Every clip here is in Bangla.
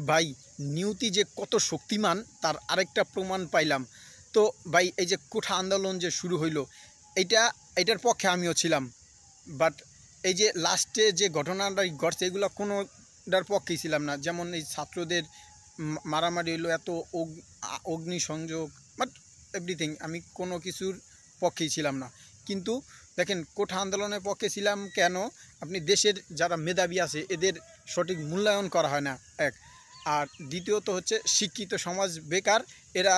ভাই নিয়তি যে কত শক্তিমান তার আরেকটা প্রমাণ পাইলাম। তো ভাই এই যে কোঠা আন্দোলন যে শুরু হইলো, এটার পক্ষে আমিও ছিলাম। বাট এই যে লাস্টে যে ঘটনাটা ঘটছে এগুলো কোনোটার পক্ষেই ছিলাম না। যেমন এই ছাত্রদের মারামারি হইলো, এত অগ্নিসংযোগ, বাট এভরিথিং আমি কোনো কিছুর পক্ষেই ছিলাম না। কিন্তু দেখেন কোঠা আন্দোলনের পক্ষে ছিলাম কেন? আপনি দেশের যারা মেধাবী আছে এদের সঠিক মূল্যায়ন করা হয় না, এক। আর দ্বিতীয়ত হচ্ছে শিক্ষিত সমাজ বেকার, এরা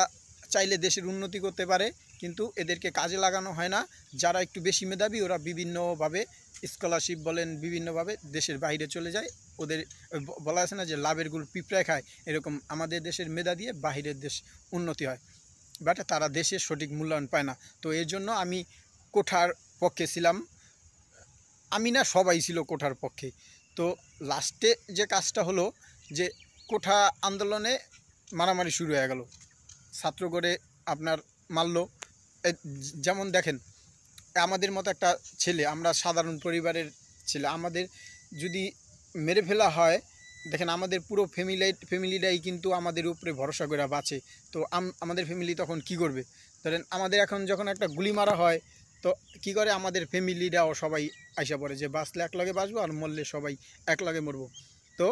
চাইলে দেশের উন্নতি করতে পারে কিন্তু এদেরকে কাজে লাগানো হয় না। যারা একটু বেশি মেধাবী ওরা বিভিন্নভাবে স্কলারশিপ বলেন বিভিন্নভাবে দেশের বাইরে চলে যায়। ওদের বলা আছে না যে লাভের গুড় পিঁপড়ায় খায়, এরকম আমাদের দেশের মেধা দিয়ে বাহিরের দেশ উন্নতি হয়, বাট তারা দেশের সঠিক মূল্যায়ন পায় না। তো এর জন্য আমি কোঠার পক্ষে ছিলাম। আমি না, সবাই ছিল কোঠার পক্ষে। তো লাস্টে যে কাজটা হলো যে কোঠা আন্দোলনে মারামারি শুরু হয়ে গেল, ছাত্র করে আপনার মারলো। যেমন দেখেন আমাদের মতো একটা ছেলে, আমরা সাধারণ পরিবারের ছেলে, আমাদের যদি মেরে ফেলা হয়, দেখেন আমাদের পুরো ফ্যামিলিটাই কিন্তু আমাদের উপরে ভরসা করে বাঁচে। তো আমাদের ফ্যামিলি তখন কি করবে? ধরেন আমাদের এখন যখন একটা গুলি মারা হয় তো কি করে আমাদের ফ্যামিলিরাও সবাই আইসা পড়ে যে বাঁচলে একলগে বাঁচবো আর মরলে সবাই একলগে মরবো। তো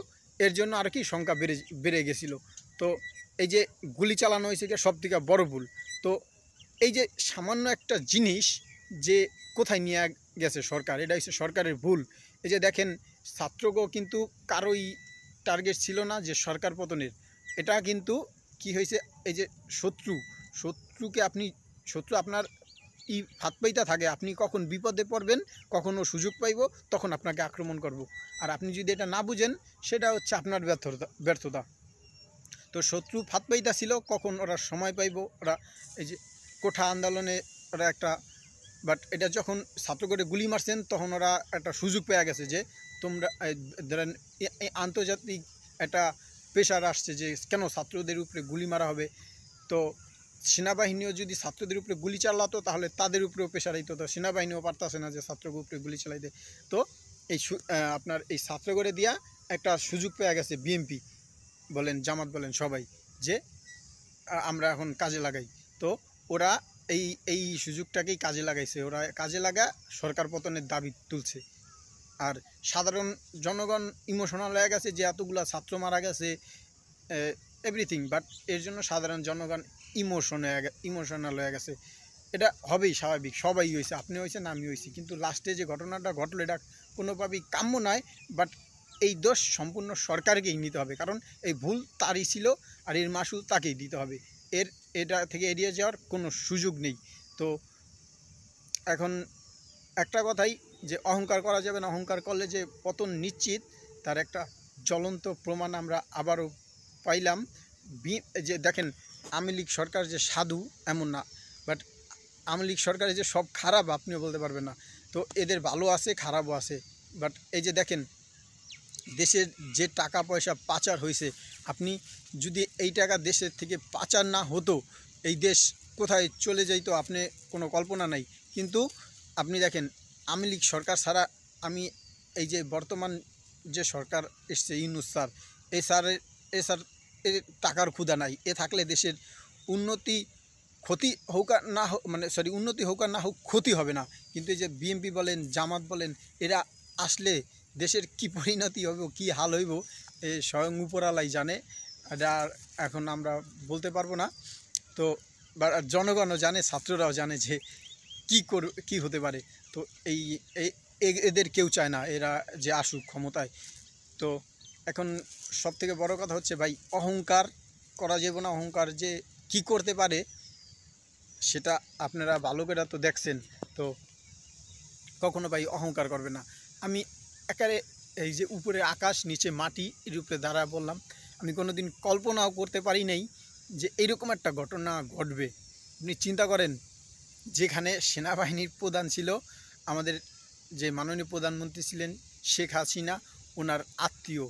এর জন্য আর কি সংখ্যা বেড়ে গেছিলো। তো এই যে গুলি চালানো হয়েছে এটা সব থেকে বড় ভুল। তো এই যে সামান্য একটা জিনিস যে কোথায় নিয়ে গেছে সরকার, এটা হচ্ছে সরকারের ভুল। এই যে দেখেন ছাত্রগো কিন্তু কারোই টার্গেট ছিল না যে সরকার পতনের। এটা কিন্তু কি হয়েছে, এই যে শত্রুকে শত্রু আপনার হাত পাইতে থাকে, আপনি কখন বিপদে পড়বেন, কখনও সুযোগ পাইব তখন আপনাকে আক্রমণ করব। আর আপনি যদি এটা না বুঝেন সেটা হচ্ছে আপনার ব্যর্থতা। তো শত্রু ফাঁদ পাইতা ছিল, কখন ওরা সময় পাইব ওরা এই যে কোঠা আন্দোলনে ওরা একটা, বাট এটা যখন ছাত্র করে গুলি মারছেন তখন ওরা একটা সুযোগ পেয়ে গেছে যে তোমরা ধরেন আন্তর্জাতিক একটা প্রেশার আসছে যে কেন ছাত্রদের উপরে গুলি মারা হবে। তো সেনাবাহিনীও যদি ছাত্রদের উপরে গুলি চালাতো তাহলে তাদের উপরেও প্রেশার হইতো। তো সেনাবাহিনীও পারতেছে না যে ছাত্রদের উপরে গুলি চালাইতে। তো এই আপনার এই ছাত্র করে দিয়া একটা সুযোগ পেয়ে গেছে বিএমপি বলেন জামাত বলেন সবাই, যে আমরা এখন কাজে লাগাই। তো ওরা এই সুযোগটাকেই কাজে লাগাইছে, ওরা কাজে লাগা সরকার পতনের দাবি তুলছে। আর সাধারণ জনগণ ইমোশনাল হয়ে গেছে যে এতগুলা ছাত্র মারা গেছে এভরিথিং, বাট এর জন্য সাধারণ জনগণ ইমোশনাল হয়ে গেছে। এটা হবেই স্বাভাবিক, সবাই হয়েছে, আপনি হয়েছেন আমি হয়েছি, কিন্তু লাস্টে যে ঘটনাটা ঘটলো এটা কোনোভাবেই কাম্য নয়। বাট এই দোষ সম্পূর্ণ সরকারকেই নিতে হবে, কারণ এই ভুল তারই ছিল আর এর মাসুল তাকেই দিতে হবে। এটা থেকে এড়িয়ে যাওয়ার কোনো সুযোগ নেই। তো এখন একটা কথাই যে অহংকার করা যাবে না, অহংকার করলে যে পতন নিশ্চিত তার একটা জ্বলন্ত প্রমাণ আমরা আবারও পাইলাম। যে দেখেন আওয়ামী লীগ সরকার যে সাধু এমন না, বাট আওয়ামী লীগ সরকারে যে সব খারাপ আপনিও বলতে পারবেন না। তো এদের ভালো আছে খারাপও আছে। বাট এই যে দেখেন দেশের যে টাকা পয়সা পাচার হয়েছে, আপনি যদি এই টাকা দেশের থেকে পাচার না হতো এই দেশ কোথায় চলে যাইতো আপনি কোনো কল্পনা নাই। কিন্তু আপনি দেখেন আওয়ামী লীগ সরকার ছাড়া আমি এই যে বর্তমান যে সরকার এসছে ইউনূস স্যার, এই স্যার এর টাকার ক্ষুধা নাই। এ থাকলে দেশের উন্নতি ক্ষতি হোক আর না হোক, মানে উন্নতি হোক আর না হোক ক্ষতি হবে না। কিন্তু এই যে বিএনপি বলেন জামাত বলেন এরা আসলে দেশের কি পরিণতি হইব, কি হাল হইব এ স্বয়ং উপরালাই জানে। এটা এখন আমরা বলতে পারবো না। তো জনগণও জানে, ছাত্ররাও জানে যে কি হতে পারে। তো এদের কেউ চায় না এরা যে আসুক ক্ষমতায়। তো এখন সবথেকে বড় কথা হচ্ছে ভাই অহংকার করা যাবে না। অহংকার যে কি করতে পারে সেটা আপনারা ভালো করে তো দেখছেন। তো কখনো ভাই অহংকার করবে না। আমি একারে এই যে উপরে আকাশ নিচে মাটি এর উপরে দাঁড়ায় বললাম, আমি কোনো দিন কল্পনাও করতে পারি নাই যে এইরকম একটা ঘটনা ঘটবে। আপনি চিন্তা করেন যেখানে সেনাবাহিনীর প্রধান ছিল আমাদের যে মাননীয় প্রধানমন্ত্রী ছিলেন শেখ হাসিনা, ওনার আত্মীয়,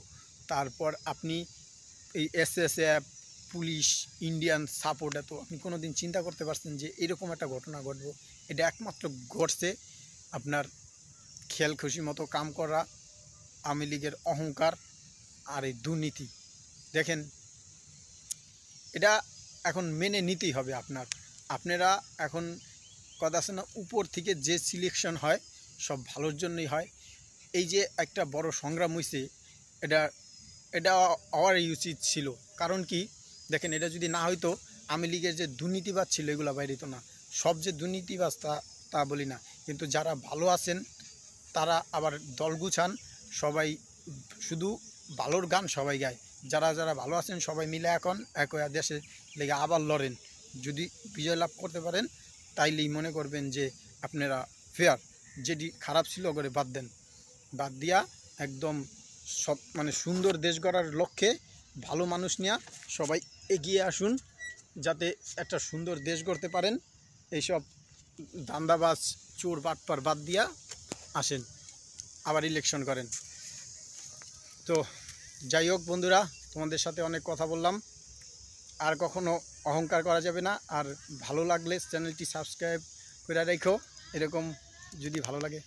তারপর আপনি এই এসএসএফ পুলিশ ইন্ডিয়ান সাপোর্ট, এত আপনি কোনো দিন চিন্তা করতে পারছেন যে এরকম একটা ঘটনা ঘটবে? এটা একমাত্র ঘটছে আপনার খেয়াল খুশি মতো কাম করা, আওয়ামী লীগের অহংকার আর এই দুর্নীতি। দেখেন এটা এখন মেনে নিতেই হবে আপনারা এখন কথা আছে না, উপর থেকে যে সিলেকশন হয় সব ভালোর জন্যই হয়। এই যে একটা বড় সংগ্রাম হয়েছে, এটা এটা হওয়ারই উচিত ছিল। কারণ কি দেখেন, এটা যদি না হইতো আওয়ামী লীগের যে দুর্নীতিবাজ ছিল এগুলো বাইরে হতো না। সব যে দুর্নীতিবাজ তা বলি না, কিন্তু যারা ভালো আছেন তারা আবার দল গুছান, সবাই শুধু ভালোর গান সবাই গায়। যারা ভালো আছেন সবাই মিলে এখন এক হয়ে দেশে লেগে আবার লড়েন। যদি বিজয় লাভ করতে পারেন তাইলেই মনে করবেন যে আপনারা ফেয়ার। যেটি খারাপ ছিল করে বাদ দিয়া একদম সব মানে সুন্দর দেশ গড়ার লক্ষ্যে ভালো মানুষ নিয়ে সবাই এগিয়ে আসুন, যাতে একটা সুন্দর দেশ গড়তে পারেন। এইসব দান্দাবাজ চোর বাটপার বাদ দিয়া আসেন, আবার ইলেকশন করেন। তো যাই হোক বন্ধুরা, তোমাদের সাথে অনেক কথা বললাম, আর কখনো অহংকার করা যাবে না। আর ভালো লাগলে চ্যানেলটি সাবস্ক্রাইব করে রেখো, এরকম যদি ভালো লাগে।